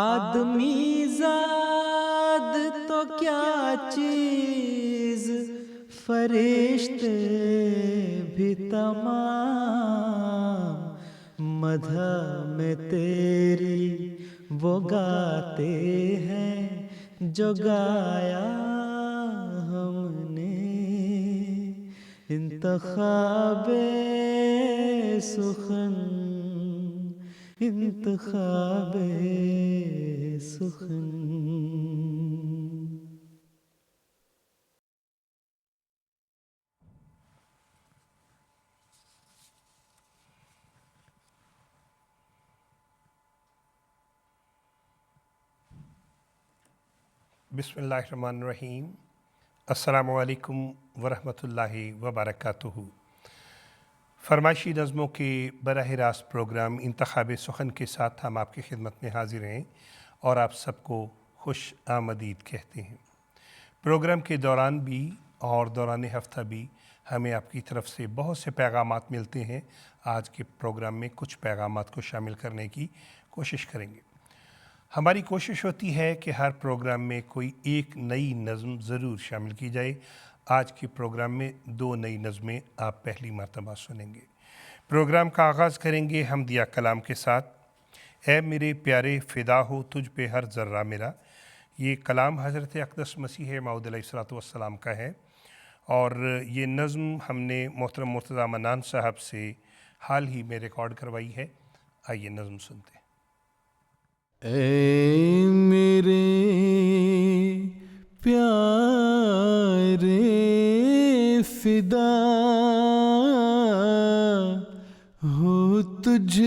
آدمی زاد تو کیا چیز، فرشتے بھی تمام مدح میں تیری وہ گاتے ہیں جو گایا ہم نے۔ انتخاب سخن، انتخاب سخن۔ بسم اللہ الرحمن الرحیم۔ السلام علیکم ورحمۃ اللہ وبرکاتہ۔ فرمائشی نظموں کے براہ راست پروگرام انتخاب سخن کے ساتھ ہم آپ کی خدمت میں حاضر ہیں اور آپ سب کو خوش آمدید کہتے ہیں۔ پروگرام کے دوران بھی اور دوران ہفتہ بھی ہمیں آپ کی طرف سے بہت سے پیغامات ملتے ہیں۔ آج کے پروگرام میں کچھ پیغامات کو شامل کرنے کی کوشش کریں گے۔ ہماری کوشش ہوتی ہے کہ ہر پروگرام میں کوئی ایک نئی نظم ضرور شامل کی جائے۔ آج کے پروگرام میں 2 نئی نظمیں آپ پہلی مرتبہ سنیں گے۔ پروگرام کا آغاز کریں گے حمدیہ کلام کے ساتھ۔ اے میرے پیارے فدا ہو تجھ پہ ہر ذرہ میرا۔ یہ کلام حضرت اقدس مسیح موعود علیہ السلام کا ہے، اور یہ نظم ہم نے محترم مرتضیٰ منان صاحب سے حال ہی میں ریکارڈ کروائی ہے۔ آئیے نظم سنتے ہیں۔ اے میرے پیارے فدا ہو تجھ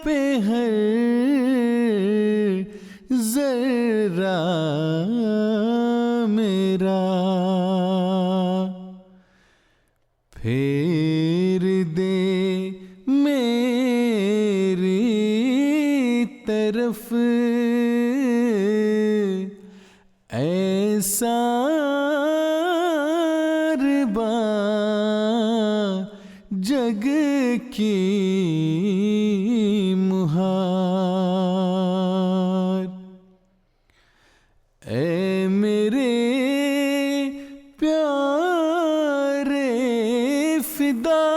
پہ ہر ذرہ میرا، پھیر دے میری طرف ایسا جگ کی مہار۔ اے میرے پیارے فدا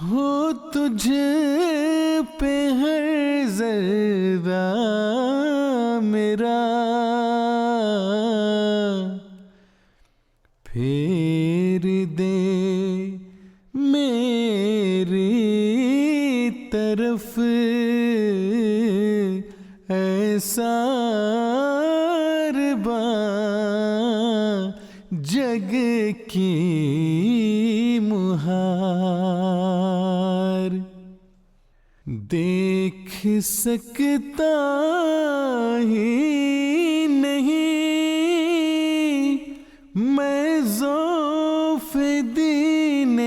ہو تجھ پہ ہر ذرہ میرا، پھیر دے میری طرف ایسا جگ کی مہار۔ دیکھ سکتا ہی نہیں میں ذوف دین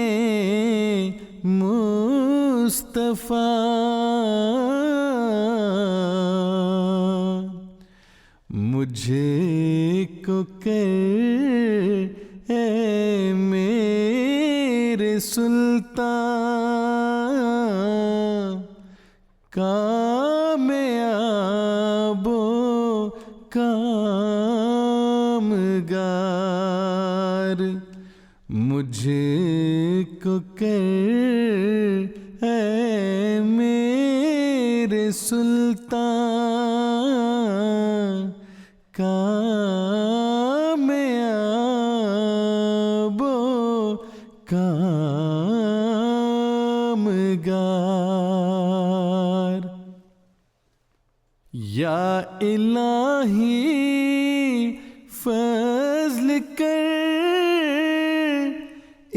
مصطفیٰ، مجھے کو کر اے میرے سلطان کامیاب و کامگار، مجھے کو کر اے میرے سلطان کامیاب و کامگار۔ یا الہی فضل کر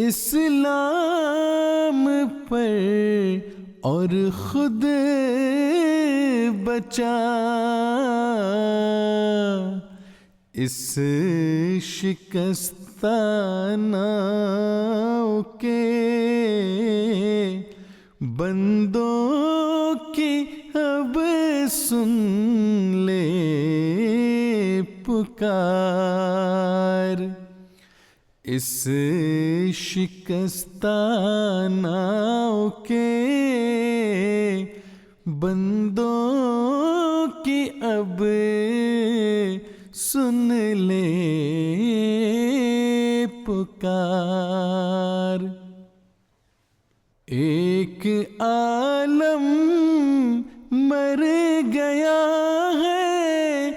اسلام پر اور خود بچا، اس شکستہ ناؤ کے بندوں کی اب سن لے پکار۔ اس شکستہ ناؤ کے بندوں کی اب سن لے پکار. ایک عالم مر گیا ہے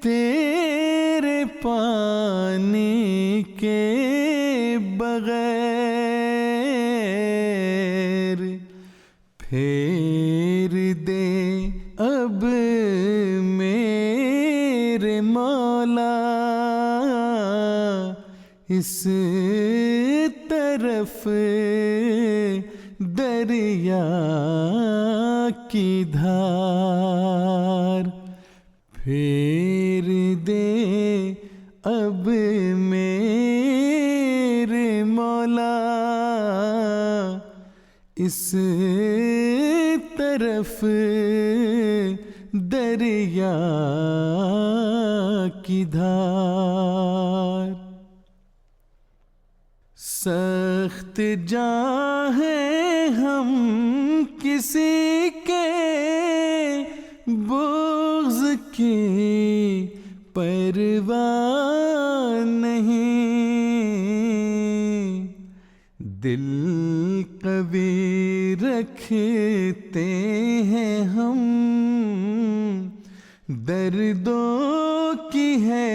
تیرے پانی کے بغیر. پھیر دے اب میرے مولا اس طرف دریا کی دھار. پھیر دے اب میرے مولا اس طرف دریا کی دھار. سخت جاں ہیں ہم کسی کے بغض کی پرواہ نہیں. دل قوی رکھتے ہیں ہم دردوں کی ہے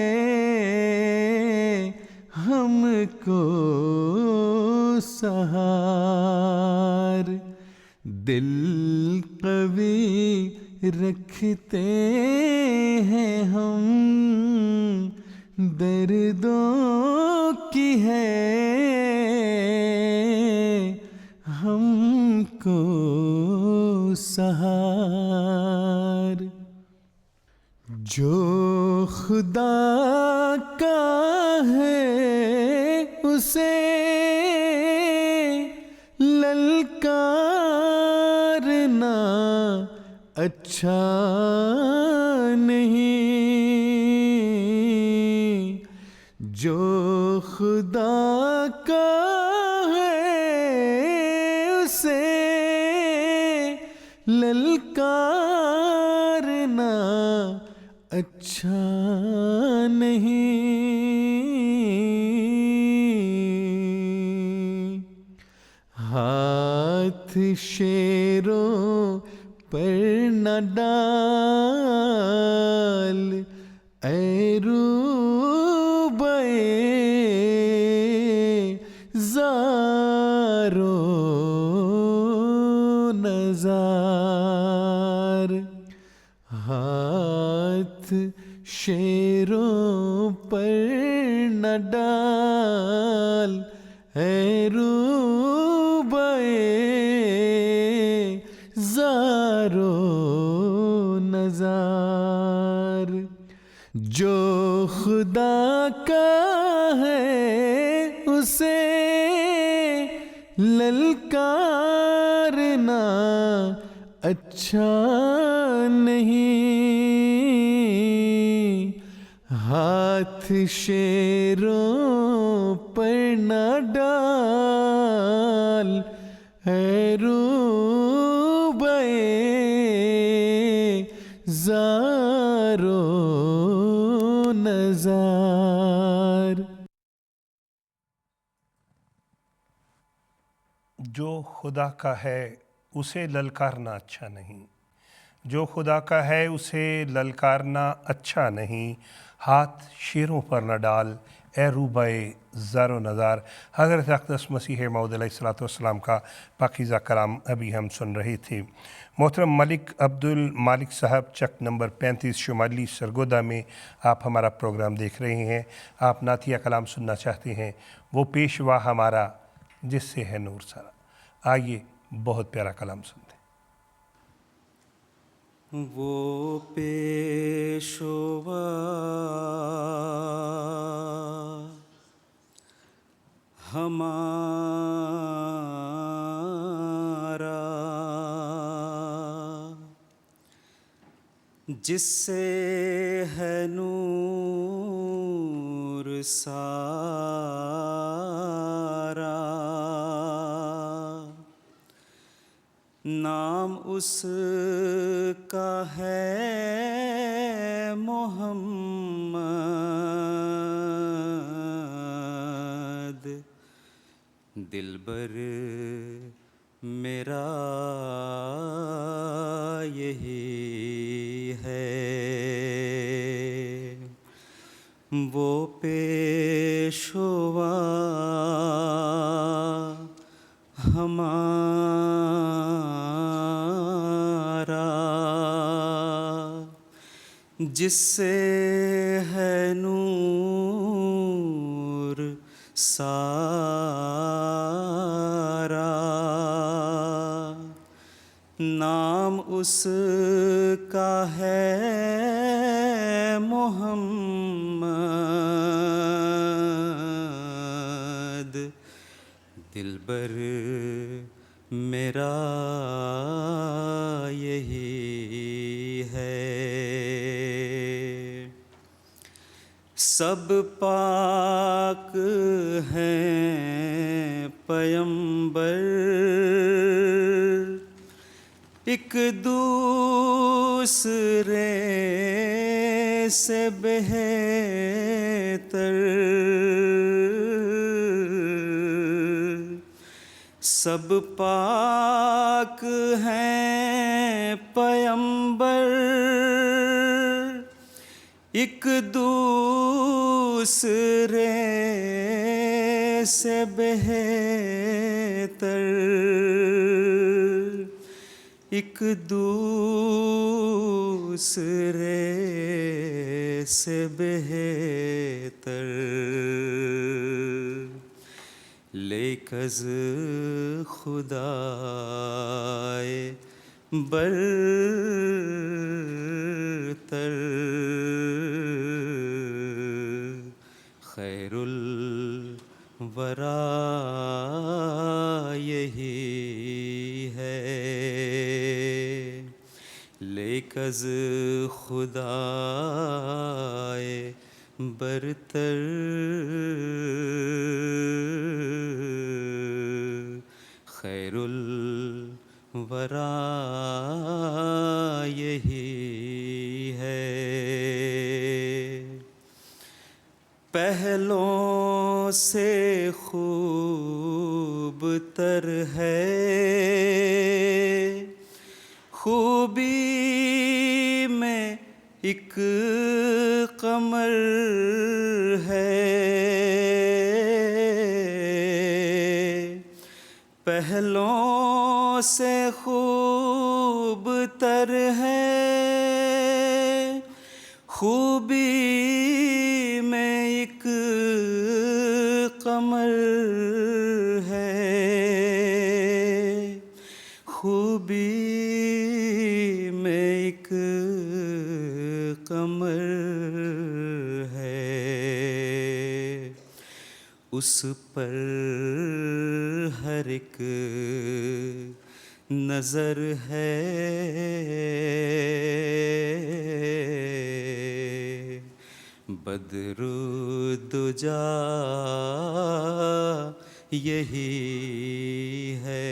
ہم کو سہار. دل قوی رکھتے ہیں ہم دردوں کی ہے ہم کو سہار. جو خدا کا ہے اسے للکارنا اچھا نہیں. جو خدا کا ہے اسے للکارنا اچھا نہیں. ہاتھ شیروں پر نہ ڈال اے روبے زارو نزار. ہاتھ شیروں پر نہ ڈال اے روبے زارو نزار. جو خدا کا ہے اسے للکارنا اچھا نہیں. ہاتھ شیروں پر نہ ڈال اے روبے زارو نزار. جو خدا کا ہے اسے للکارنا اچھا نہیں. جو خدا کا ہے اسے للکارنا اچھا نہیں. ہاتھ شیروں پر نہ ڈال اے روبے زار و نزار. حضرت اقدس مسیح موعود علیہ الصلوۃ والسلام کا پاکیزہ کلام ابھی ہم سن رہے تھے. محترم ملک عبد المالک صاحب چک نمبر 35 شمالی سرگودا میں آپ ہمارا پروگرام دیکھ رہے ہیں. آپ نعتیہ کلام سننا چاہتے ہیں. وہ پیشوا ہمارا جس سے ہے نور سارا. آئیے بہت پیارا کلام سنتے ہیں. وہ پیشوا ہمارا جس سے ہے نور سارا، نام اس کا ہے محمد، دلبر میرا یہی ہے، وہ پیشوا ہمارا، جس سے ہے نور سارا، نام اس کا ہے محمد، دلبر میرا یہی ہے۔ سب پاک ہیں پیمبر، ایک دوسرے سے بہتر، سب پاک ہیں پیمبر، ایک دوسرے سے بہتر، ایک دوسرے سے بہتر، لیک از خدائے برتر، خیر الورا یہی ہے، لیک از خدائے برتر، خیر الورا یہی ہے، پہلوں سے خوب تر ہے، خوبی میں ایک قمر ہے، پہلوں سے خوب تر ہے، خوبی میں ایک قمر ہے، خوبی میں ایک قمر ہے، اس پر ہر ایک نظر ہے، بدر الدجا یہی ہے۔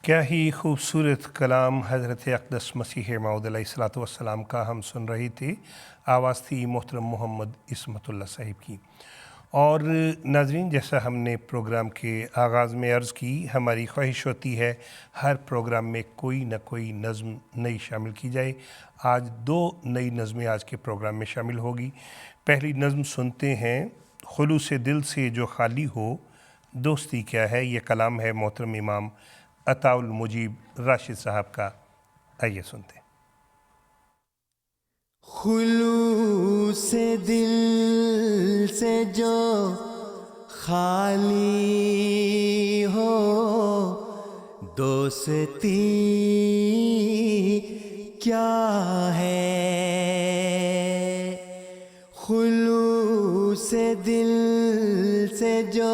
کیا ہی خوبصورت کلام حضرت اقدس مسیح موعود علیہ الصلوۃ والسلام کا ہم سن رہے تھے۔ آواز تھی محترم محمد عصمت اللہ صاحب کی۔ اور ناظرین، جیسا ہم نے پروگرام کے آغاز میں عرض کی، ہماری خواہش ہوتی ہے ہر پروگرام میں کوئی نہ کوئی نظم نئی شامل کی جائے۔ آج 2 نئی نظمیں آج کے پروگرام میں شامل ہوگی۔ پہلی نظم سنتے ہیں، خلوص دل سے جو خالی ہو دوستی کیا ہے۔ یہ کلام ہے محترم امام عطاء المجیب راشد صاحب کا، آئیے سنتے ہیں۔ خلوص دل سے جو خالی ہو دوستی کیا ہے، خلوص دل سے جو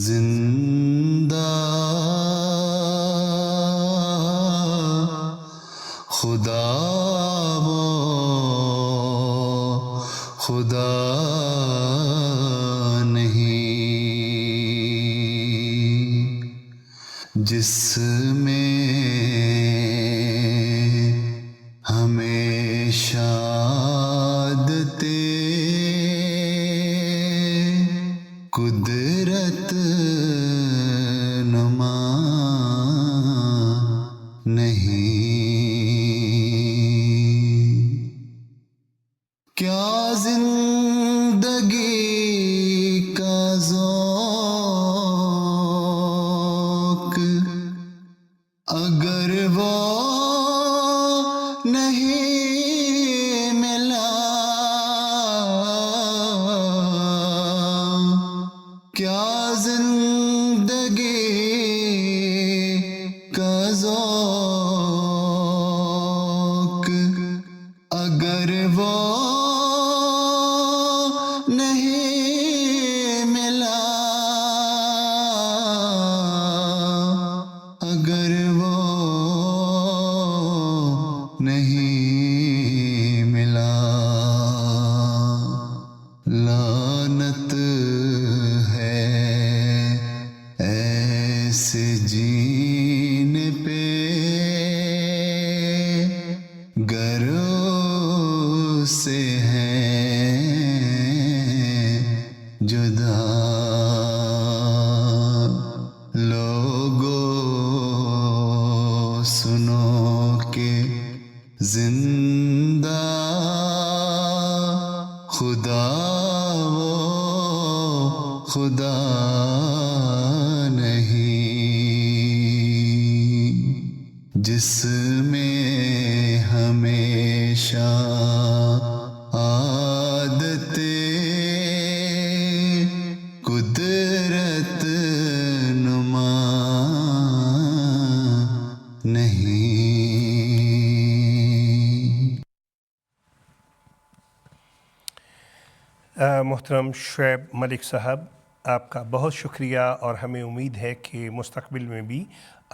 زندہ خدا وہ خدا نہیں جس میں ہمیشہ قدرت نما نہیں کیا زندگی کا ذوق اگر وہ نہیں ملا کیا زندگی کا ذوق اگر وہ نہیں ملا اگر وہ نہیں ملا لعنت ایسے جینے پہ گر سے ہیں جدا لوگوں سنو کہ زندہ خدا وہ خدا جس میں ہمیشہ عادت قدرت نما نہیں محترم شعیب ملک صاحب، آپ کا بہت شکریہ، اور ہمیں امید ہے کہ مستقبل میں بھی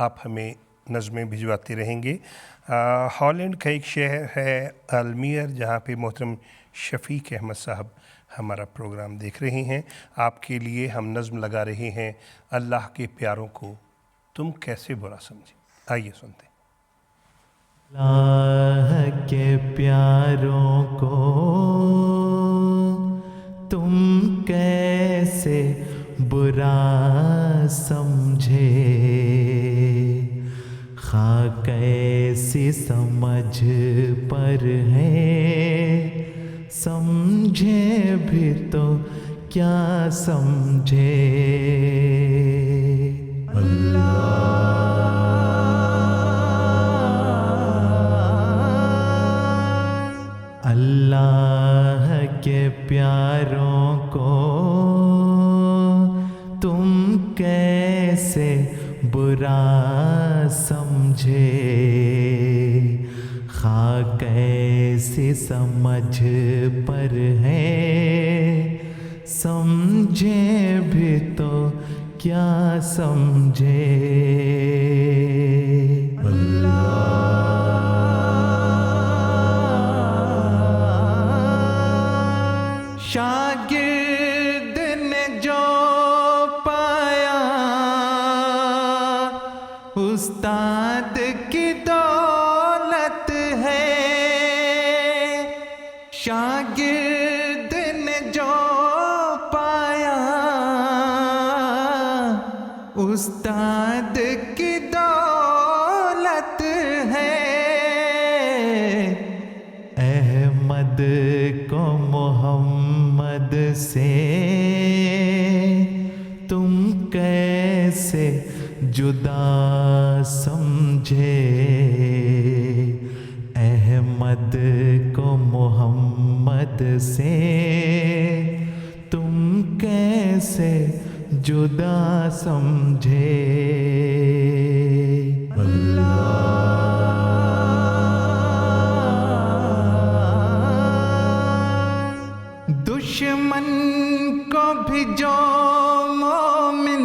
آپ ہمیں نظمیں بھجواتے رہیں گے۔ ہالینڈ کا ایک شہر ہے المیر، جہاں پہ محترم شفیق احمد صاحب ہمارا پروگرام دیکھ رہے ہیں۔ آپ کے لیے ہم نظم لگا رہے ہیں، اللہ کے پیاروں کو تم کیسے برا سمجھے۔ آئیے سنتے ہیں۔ اللہ کے پیاروں کو تم کیسے برا سمجھے، خواہ کیسی سمجھ پر ہے، سمجھے بھی تو کیا سمجھے۔ اللہ کے پیاروں کو تم کیسے برا سمجھے، خواہ کیسی سمجھ پر ہے، سمجھے بھی تو کیا سمجھے۔ شاگرد نے جو پایا استاد کی دولت ہے، شاگرد نے جو پایا استاد کی دولت ہے، احمد کو محمد سے تم کیسے جدا سمجھے، احمد کو محمد سے تم کیسے جدا سمجھے۔ دشمن کو بھی جو مومن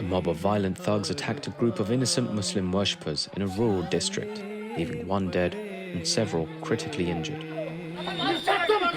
A mob of violent thugs attacked a group of innocent Muslim worshippers in a rural district, leaving one dead and several critically injured.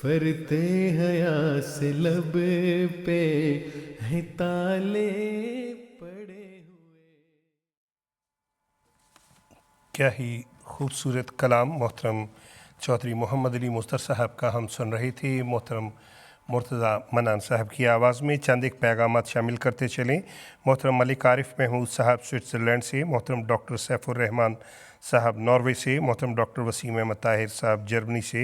فرتے حیا سے لب پہ ہے تالے پڑے ہوئے. کیا ہی خوبصورت کلام محترم چودھری محمد علی مستر صاحب کا ہم سن رہے تھے محترم مرتضیٰ منان صاحب کی آواز میں. چند ایک پیغامات شامل کرتے چلیں. محترم ملک عارف محمود صاحب سوئٹزرلینڈ سے، محترم ڈاکٹر سیف الرحمان صاحب ناروے سے، محترم ڈاکٹر وسیم احمد طاہر صاحب جرمنی سے،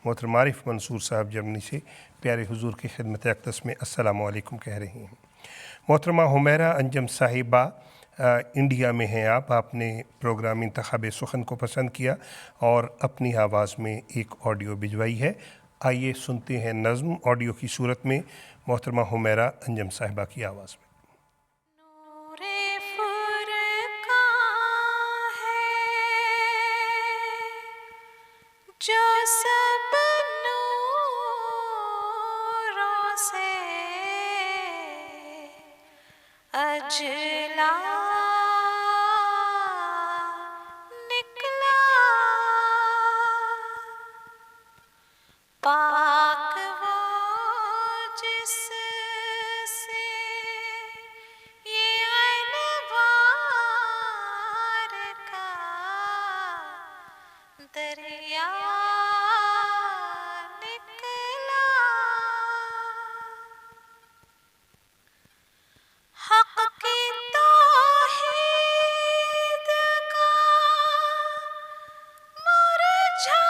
محترم عارف منصور صاحب جرمنی سے پیارے حضور کی خدمت اقدس میں السلام علیکم کہہ رہی ہیں. محترمہ حمیرہ انجم صاحبہ انڈیا میں ہیں آپ نے پروگرام انتخاب سخن کو پسند کیا اور اپنی آواز میں ایک آڈیو بھجوائی ہے. آئیے سنتے ہیں نظم آڈیو کی صورت میں محترمہ حمیرہ انجم صاحبہ کی آواز میں. جو سب نوروں سے اجلا نکلا، پاک وہ جس سے یہ انوار کا دریا نکلا. حق کی توحید کا مرجھا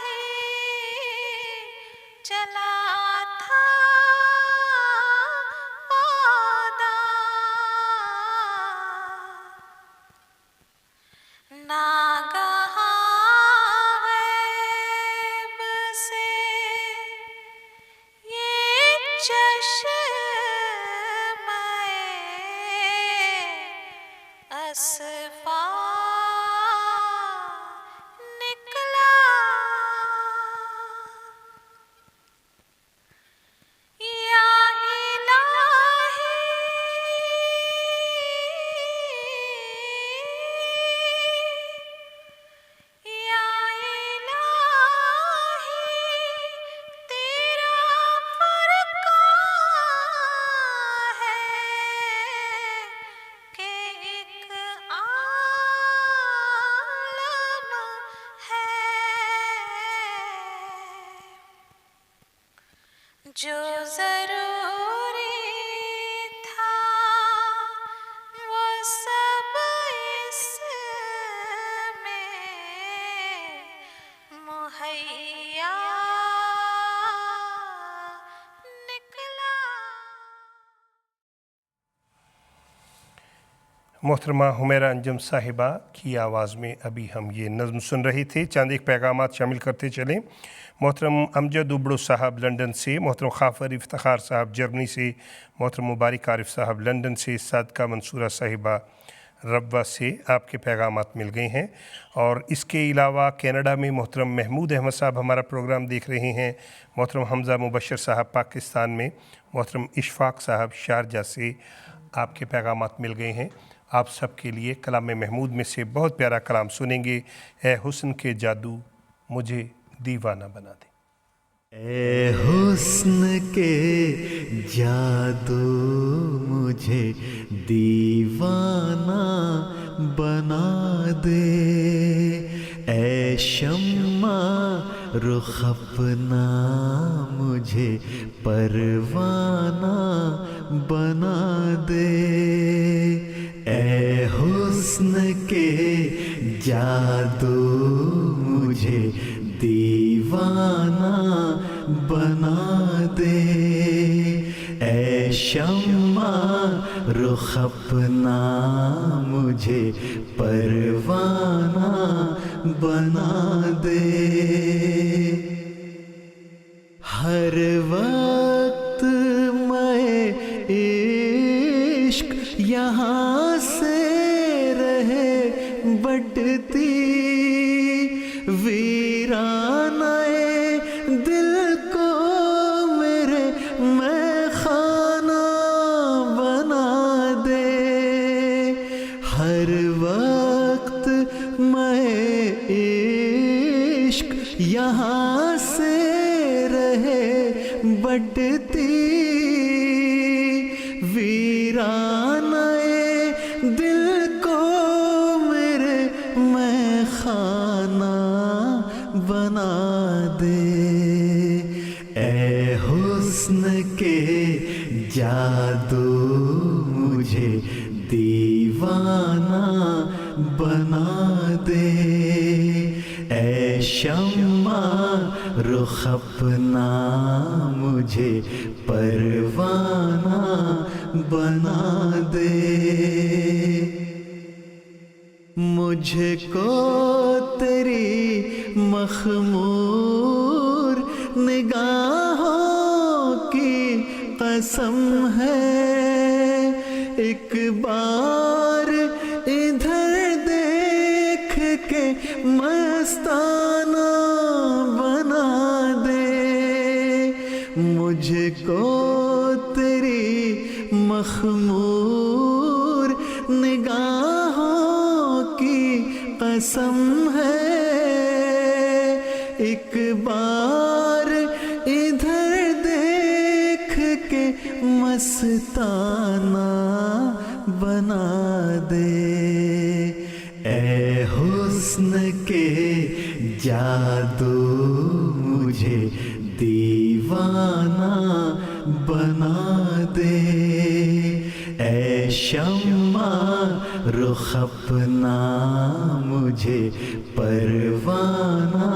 ہی چلا تھا پودا، ناگہاں غیب سے یہ چشمہ اصفا نکلا. یا جو ضروری تھا وہ سب اس میں مہیا نکلا. محترمہ حمیرہ انجم صاحبہ کی آواز میں ابھی ہم یہ نظم سن رہے تھے. چند ایک پیغامات شامل کرتے چلیں. محترم امجد ابڑو صاحب لنڈن سے، محترم خافر افتخار صاحب جرمنی سے، محترم مبارک عارف صاحب لنڈن سے، صادقہ منصورہ صاحبہ ربوہ سے آپ کے پیغامات مل گئے ہیں. اور اس کے علاوہ کینیڈا میں محترم محمود احمد صاحب ہمارا پروگرام دیکھ رہے ہیں. محترم حمزہ مبشر صاحب پاکستان میں، محترم اشفاق صاحب شارجہ سے آپ کے پیغامات مل گئے ہیں. آپ سب کے لیے کلام محمود میں سے بہت پیارا کلام سنیں گے. اے حسن کے جادو مجھے دیوانہ بنا دے. اے حسن کے جادو مجھے دیوانہ بنا دے، اے شمع رخ اپنا مجھے پروانہ بنا دے. اے حسن کے جادو مجھے دیوانہ بنا دے، اے شمع رخ اپنا مجھے پروانہ بنا دے. ہر وقت میں عشق یہاں سے رہے بٹتی، ویرانہ دل کو میرے میں خانہ بنا دے. ہر وقت میں عشق یہاں گھٹتی ویرانۂ دل کو میرے میں خانہ بنا دے. اے حسن کے جادو مجھے دیوانہ بنا دے. اے شمع رخ اپنا مجھے پروانہ بنا دے. مجھ کو تیری مخمور نگاہوں کی قسم ہے، ایک بار ادھر دیکھ کے مستانہ بنا دے. مجھ کو تیری مخمور نگاہوں کی قسم ہے، ایک بار ادھر دیکھ کے مستانہ بنا دے. اے حسن کے جادو مجھے دیوانہ بنا دے. اے شمع رخ اپنا مجھے پروانہ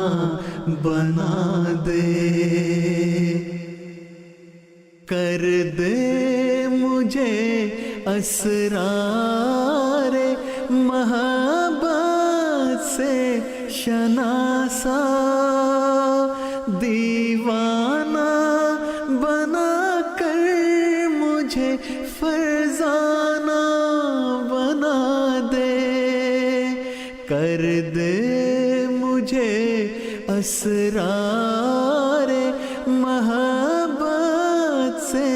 بنا دے. کر دے مجھے اسرار محبت سے شناسا، دیوانہ بنا کر مجھے فرزانہ بنا دے. کر دے مجھے اسرار محبت سے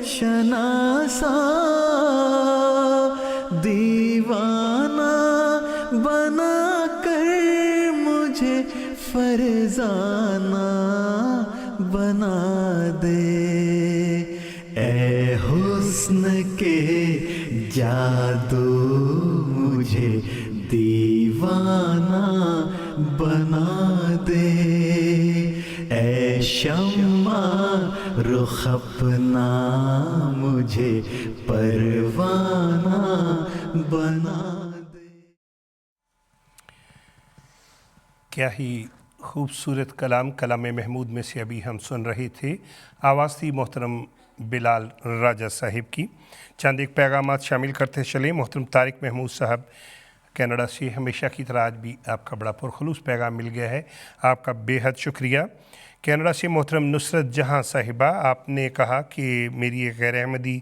شناسا، دیوانہ بنا کر مجھے فرزانہ بنا دے. اے حسن کے جادو مجھے دیوانہ بنا دے. اے شمع رخ اپنا مجھے پروانہ بنا دے. کیا ہی خوبصورت کلام محمود میں سے ابھی ہم سن رہے تھے. آواز تھی محترم بلال راجہ صاحب کی. چند ایک پیغامات شامل کرتے چلیں. محترم طارق محمود صاحب کینیڈا سے ہمیشہ کی طرح آج بھی آپ کا بڑا پرخلوص پیغام مل گیا ہے، آپ کا بے حد شکریہ. کینیڈا سے محترم نصرت جہاں صاحبہ، آپ نے کہا کہ میری ایک غیر احمدی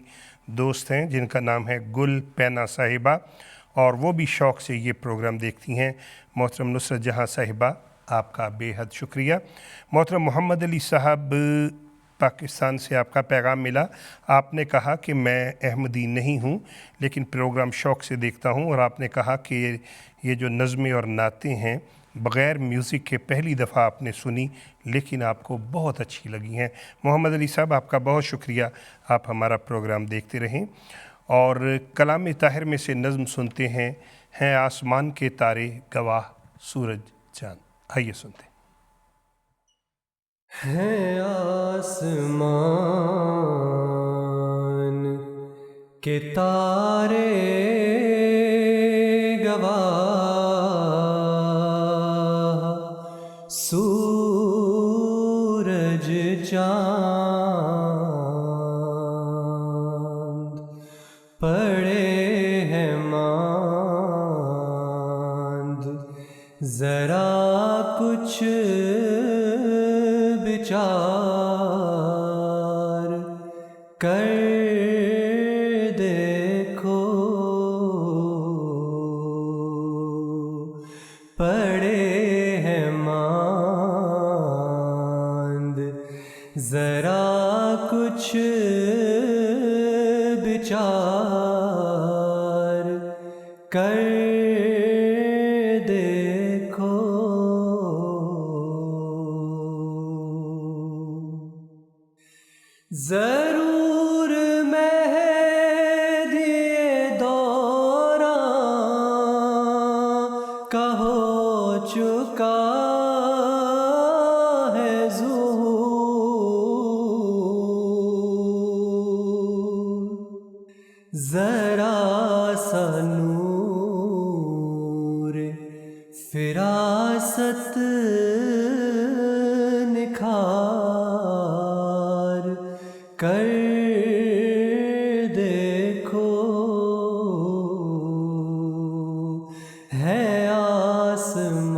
دوست ہیں جن کا نام ہے گل پینا صاحبہ، اور وہ بھی شوق سے یہ پروگرام دیکھتی ہیں. محترم نصرت جہاں صاحبہ آپ کا بے حد شکریہ. محترم محمد علی صاحب پاکستان سے آپ کا پیغام ملا. آپ نے کہا کہ میں احمدی نہیں ہوں لیکن پروگرام شوق سے دیکھتا ہوں، اور آپ نے کہا کہ یہ جو نظمیں اور نعتیں ہیں بغیر میوزک کے پہلی دفعہ آپ نے سنی لیکن آپ کو بہت اچھی لگی ہیں. محمد علی صاحب آپ کا بہت شکریہ، آپ ہمارا پروگرام دیکھتے رہیں. اور کلام طاہر میں سے نظم سنتے ہیں آسمان کے تارے گواہ سورج چاند. آئیے سنتے ہیں آسمان کے تارے گواہ، سورج چاند پڑے ہیں ماند، ذرا کچھ بچار کر دیکھو، پڑے ہیں ماند، ذرا کچھ بچار کر دیکھو. فراست نکھار کر دیکھو، ہے آسمان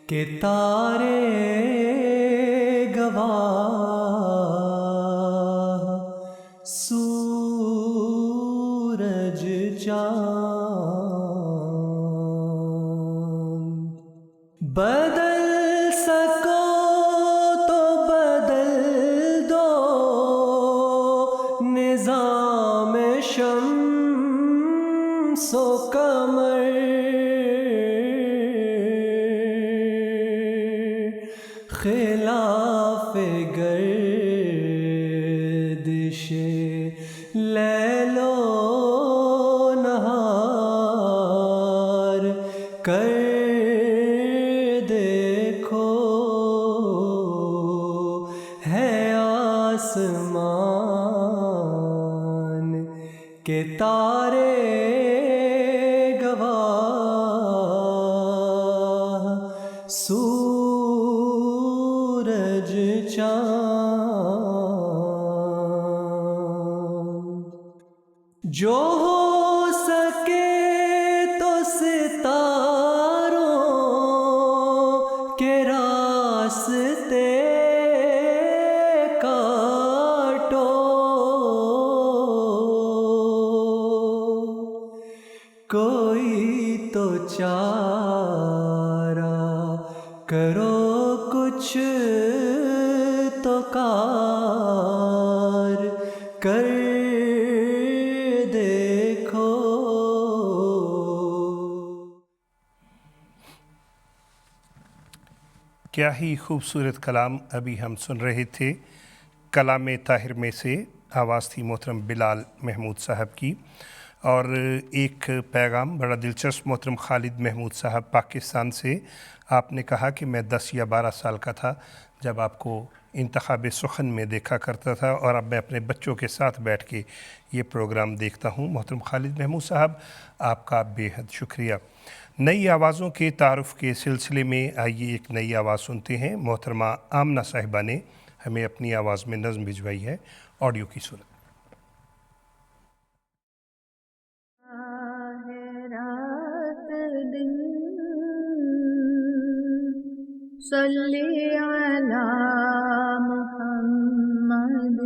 کے تارے گواہ، سورج چاند، بدل سکو تو بدل دو نظام شمس و قمر، خلاف گردش لیل و نہار کر دیکھو، ہے آسمان کے تارے گواہ، سورج چاند، جو ہو سکے تو ستاروں کے راستے کاٹو، کوئی تو چارہ کرو، کچھ تو کار کر دیکھو۔ کیا ہی خوبصورت کلام ابھی ہم سن رہے تھے۔ کلام طاہر میں سے آواز تھی محترم بلال محمود صاحب کی، اور ایک پیغام بڑا دلچسپ محترم خالد محمود صاحب پاکستان سے۔ آپ نے کہا کہ میں 10 یا 12 سال کا تھا جب آپ کو انتخاب سخن میں دیکھا کرتا تھا، اور اب میں اپنے بچوں کے ساتھ بیٹھ کے یہ پروگرام دیکھتا ہوں۔ محترم خالد محمود صاحب، آپ کا بے حد شکریہ۔ نئی آوازوں کے تعارف کے سلسلے میں آئیے ایک نئی آواز سنتے ہیں۔ محترمہ آمنہ صاحبہ نے ہمیں اپنی آواز میں نظم بھجوائی ہے آڈیو کی صورت۔ صلی علی محمد،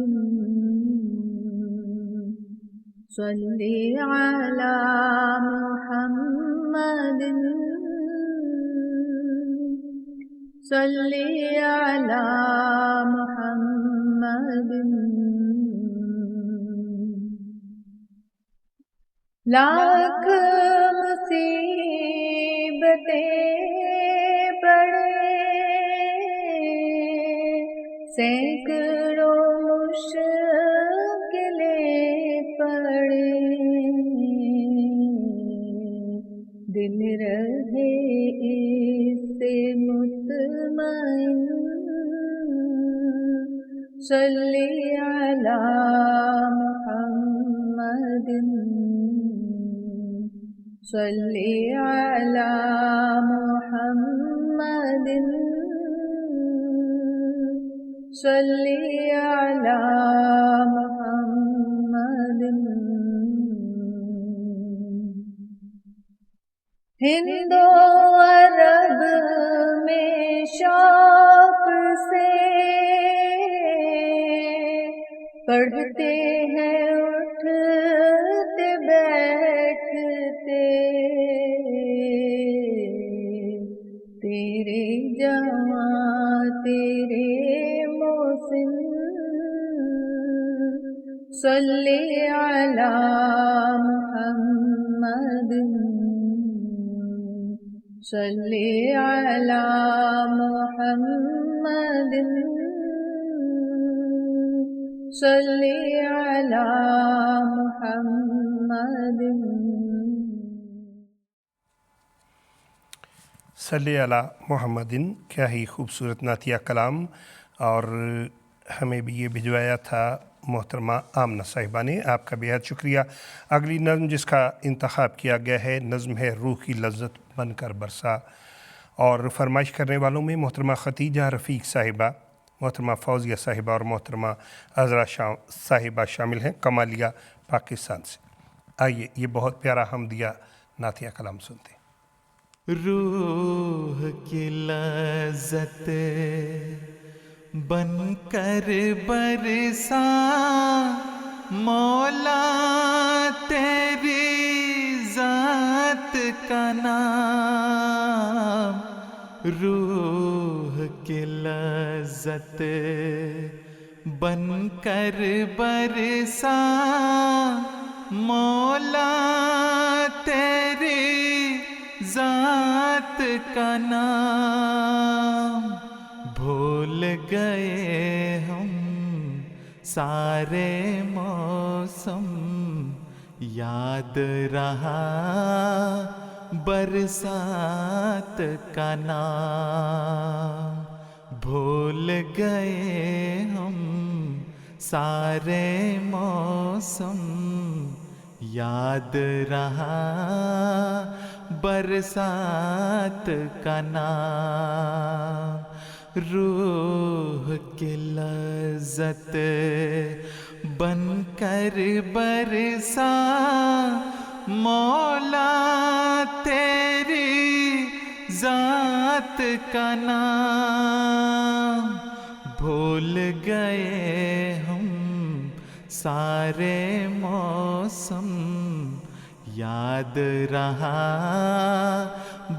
صلی علی محمد، صلی علی محمد، لاکھ مصیبتیں پڑے، سینکڑوں مشکلیں پڑے، دل رہے اس سے مطمئن، صلی علی محمد، صلی علی محمد، صلی علی محمد۔ ہند و عرب میں شوق سے پڑھتے ہیں اٹھتے بیٹھتے، تیرے جوان تیرے محسن، صلی علی محمد، صلی علی محمد، صلی علی محمد۔ صلی علی محمدن، کیا ہی خوبصورت نعتیہ کلام، اور ہمیں بھی یہ بھجوایا تھا محترمہ آمنہ صاحبہ نے. آپ کا بہت شکریہ. اگلی نظم جس کا انتخاب کیا گیا ہے نظم ہے روح کی لذت بن کر برسا, اور فرمائش کرنے والوں میں محترمہ ختیجہ رفیق صاحبہ, محترمہ فوزیہ صاحبہ اور محترمہ عذرا صاحبہ شامل ہیں, کمالیہ پاکستان سے. آئیے یہ بہت پیارا حمدیہ نعتیہ کلام سنتے ہیں. روح کی لذت بن کر برسا مولا تیری ذات کا نام, روح کی لذت بن کر برسا مولا تیری ذات کا نام. بھول گئے ہم سارے موسم, یاد رہا برسات کا نام. بھول گئے ہم سارے موسم, یاد رہا برسات کا نام. روح کی لذت بن کر برسا مولا تیری ذات کا نام. بھول گئے ہم سارے موسم, یاد رہا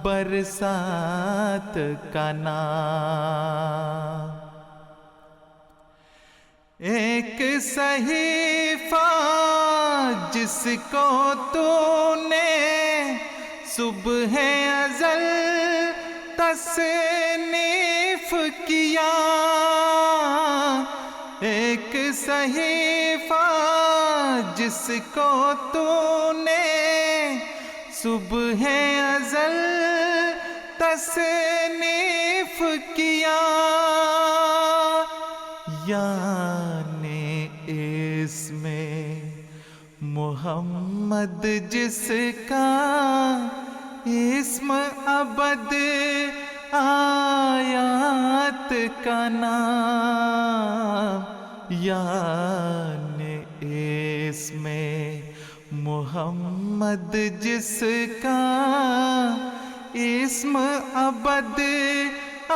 برسات کا نام. ایک صحیفہ جس کو تو نے صبح ازل تصنیف کیا, ایک صحیفہ جس کو تو نے صبح ازل تصنیف کیا, یعنی اس میں محمد جس کا اسم ابد آیات کا نام, یعنی اس میں محمد جس کا اسم ابد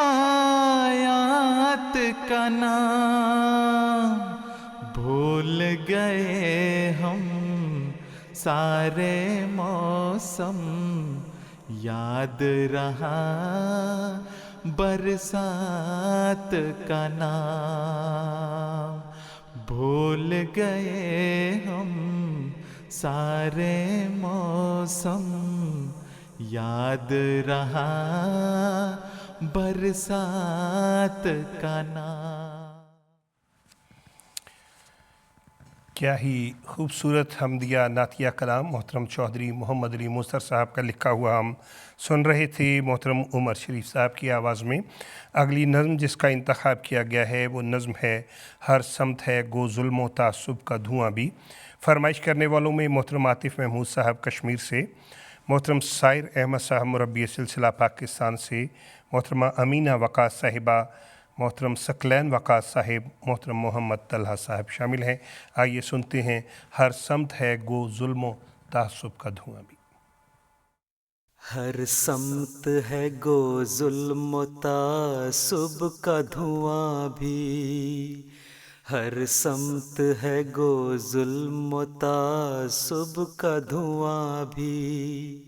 آیات کا نام. بھول گئے ہم سارے موسم, یاد رہا برسات کا نام. بھول گئے ہم سارے موسم, یاد رہا برسات کا نام. کیا ہی خوبصورت حمدیہ نعتیہ کلام محترم چودھری محمد علی موسر صاحب کا لکھا ہوا ہم سن رہے تھے محترم عمر شریف صاحب کی آواز میں. اگلی نظم جس کا انتخاب کیا گیا ہے وہ نظم ہے ہر سمت ہے گو ظلم و تعصب کا دھواں بھی. فرمائش کرنے والوں میں محترم عاطف محمود صاحب کشمیر سے, محترم سائر احمد صاحب مربی سلسلہ پاکستان سے, محترمہ امینہ وقاص صاحبہ, محترم ثقلین وقاص صاحب, محترم محمد طلحہ صاحب شامل ہیں. آئیے سنتے ہیں ہر سمت ہے گو ظلم و تعصب کا دھواں بھی. ہر سمت ہے گو ظلم و تعصب کا دھواں بھی, ہر سمت ہے گو ظلم و تعصب کا دھواں بھی.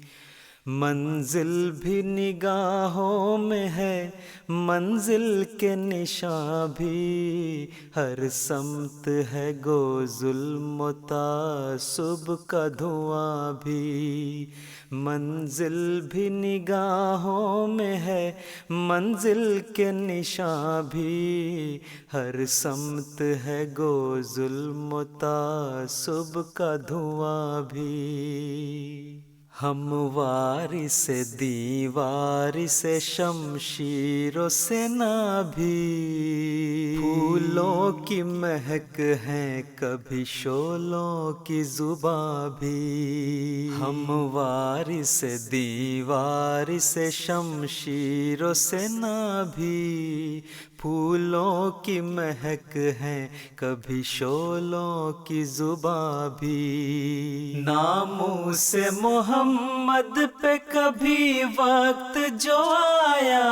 منزل بھی نگاہوں میں ہے منزل کے نشاں بھی, ہر سمت ہے گو ظلم و تعصب کا دھواں بھی. منزل بھی نگاہوں میں ہے منزل کے نشاں بھی, ہر سمت ہے گو ظلم و تعصب کا دھواں بھی. ہموار سے دیوار سے شمشیروں سے نہ بھی، پھولوں کی مہک ہے کبھی شعلوں کی زباں بھی، ہموار سے دیوار سے شمشیروں سے نہ بھی، پھولوں کی مہک ہے کبھی شعلوں کی زباں بھی، ناموں سے محمد پہ کبھی وقت جو آیا،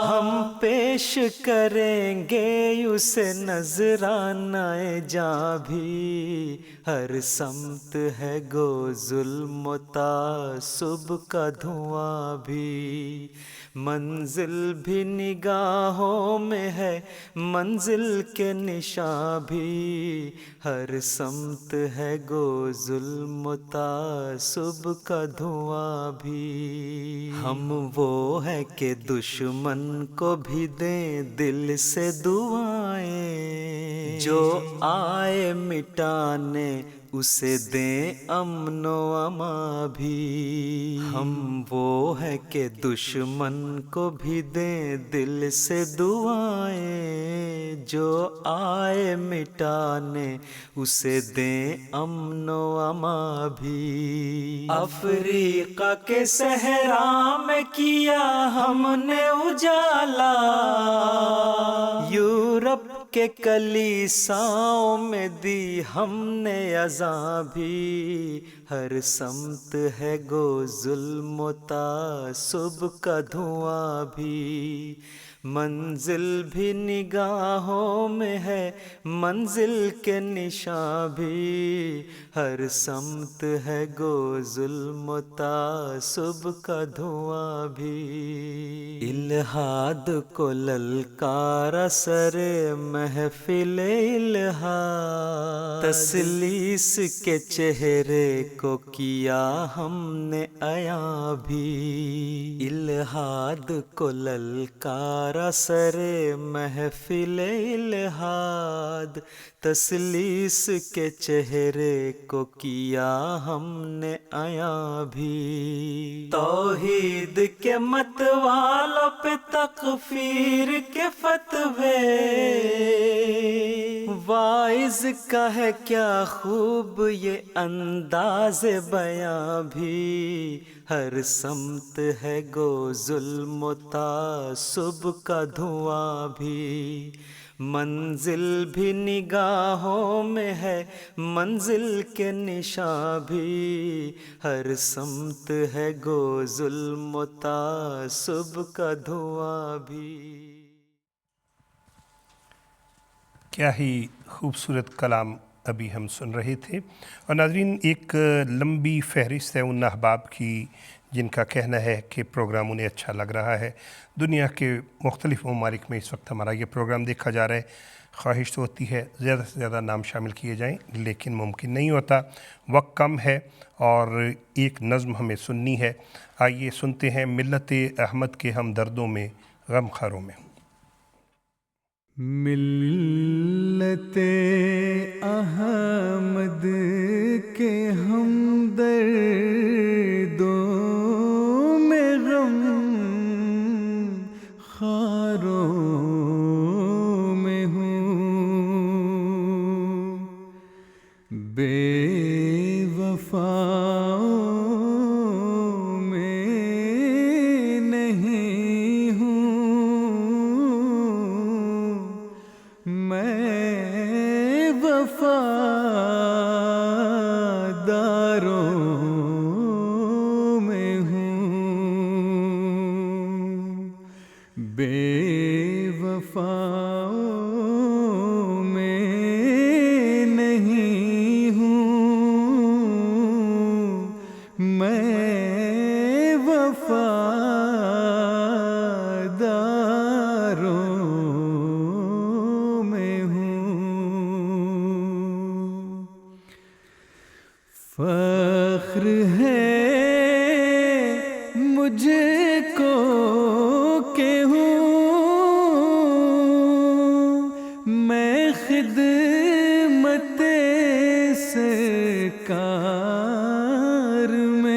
ہم پیش کریں گے اسے نذرانہ جاں بھی، ہر سمت ہے گو ظلم و تعصب کا دھواں بھی، منزل بھی نگاہوں میں ہے منزل کے نشاں بھی، ہر سمت ہے گو ظلم و تعصب کا دھواں بھی، ہم وہ ہے کہ دشمن کو بھی دیں دل سے دعائیں، جو آئے مٹانے اسے دیں امن و امان بھی، ہم وہ ہے کہ دشمن کو بھی دیں دل سے دعائیں، جو آئے مٹانے اسے دیں امن و امان بھی، افریقہ کے صحرا میں کیا ہم نے اجالا، یورپ کے کلیساؤں میں دی ہم نے اذاں بھی، ہر سمت ہے گو ظلم و تعصب کا دھواں بھی، منزل بھی نگاہوں میں ہے منزل کے نشاں بھی، ہر سمت ہے گو ظلم و تعصب کا دھواں بھی، الہاد کو للکارا سر محفل الہاد، تسلیس کے چہرے کو کیا ہم نے عیاں بھی، الہاد کو للکارا سر محفل الہاد، تسلیس کے چہرے کو کیا ہم نے عیاں بھی، توحید کے مت والوں پہ تکفیر کے فتوے، واعظ کا ہے کیا خوب یہ انداز بیاں بھی، ہر سمت ہے گو ظلم و تعصب کا دھواں بھی، منزل بھی نگاہوں میں ہے منزل کے نشاں بھی، ہر سمت ہے گو ظلم و تعصب کا دھواں بھی۔ کیا ہی خوبصورت کلام ابھی ہم سن رہے تھے، اور ناظرین ایک لمبی فہرست ہے ان احباب کی جن کا کہنا ہے کہ پروگرام انہیں اچھا لگ رہا ہے۔ دنیا کے مختلف ممالک میں اس وقت ہمارا یہ پروگرام دیکھا جا رہا ہے۔ خواہش تو ہوتی ہے زیادہ سے زیادہ نام شامل کیے جائیں، لیکن ممکن نہیں ہوتا، وقت کم ہے اور ایک نظم ہمیں سننی ہے۔ آئیے سنتے ہیں ملت احمد کے ہمدردوں میں غم خاروں میں۔ ملت احمد کے ہمدردوں میں غم خاروں میں ہوں، بے وفاؤں میں نہیں ہوں، میں وفاداروں میں ہوں، بے وفاؤں میں نہیں ہوں، میں وفاداروں میں ہوں، فخر ہے مجھے کو کہ ہوں میں خدمت سرکار میں،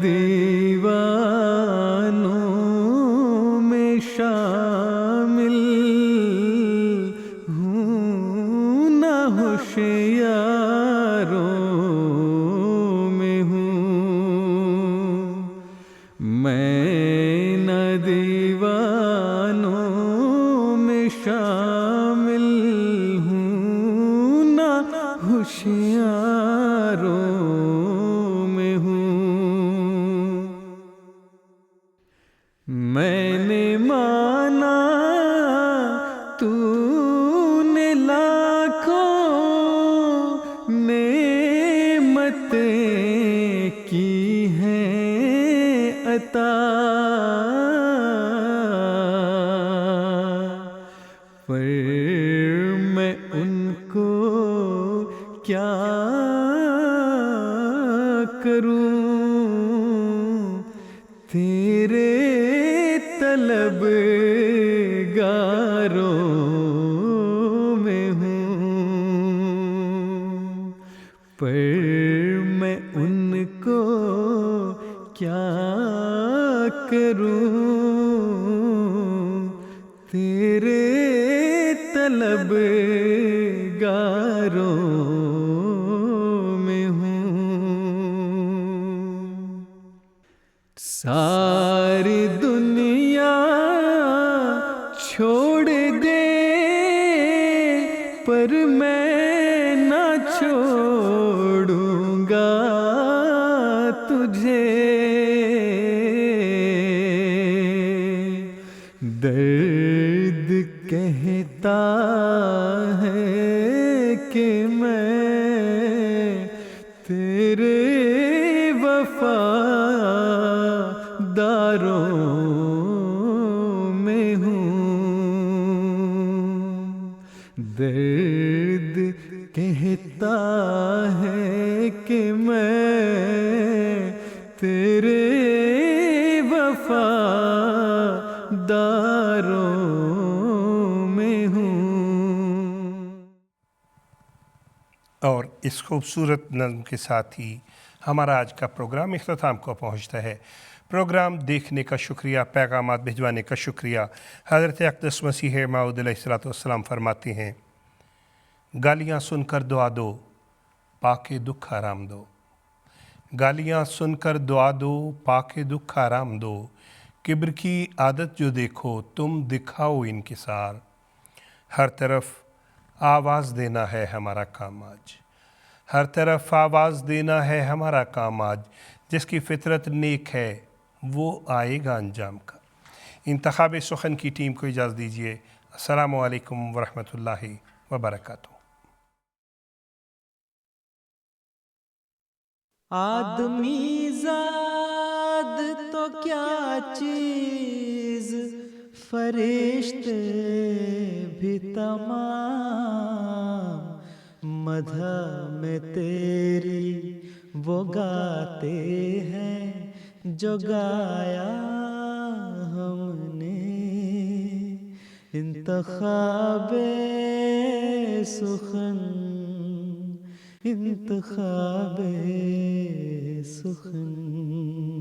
دیوانوں میں شامل ہوں نہ ہوشیاروں میں ہوں میں نہ دیوانوں میں شامل ہوں نہ ہوشیاروں میں ہوں میں نے مانا تو نے لاکھوں نعمتیں کی ہیں عطا پر میں ان کو کیا کروں تیرے طلب گاروں میں ہوں پر میں ان کو کیا کروں تیرے طلب گاروں میں ہوں ساری دنیا چھوڑ دے پر میں نہ چھوڑوں گا تجھے درد کہتا ہے کہ میں تیرے وفاداروں میں ہوں درد کہتا ہے کہ میں تیرے وفاداروں میں ہوں اور اس خوبصورت نظم کے ساتھ ہی ہمارا آج کا پروگرام اختتام کو پہنچتا ہے۔ پروگرام دیکھنے کا شکریہ، پیغامات بھجوانے کا شکریہ۔ حضرت اقدس مسیح موعود علیہ السلام فرماتے ہیں، گالیاں سن کر دعا دو، پاک دکھ آرام دو۔ گالیاں سن کر دعا دو، پاک دکھ آرام دو۔ کبر کی عادت جو دیکھو تم دکھاؤ انکسار۔ ہر طرف آواز دینا ہے ہمارا کام آج، ہر طرف آواز دینا ہے ہمارا کام آج۔ جس کی فطرت نیک ہے وہ آئے گا انجام کا۔ انتخاب سخن کی ٹیم کو اجازت دیجیے۔ السلام علیکم ورحمۃ اللہ وبرکاتہ۔ آدمی زاد تو کیا چیز، فرشتے بھی تمام مدح میں تیری وہ گاتے ہیں جو گایا ہم نے۔ انتخاب سخن، انتخاب سخن۔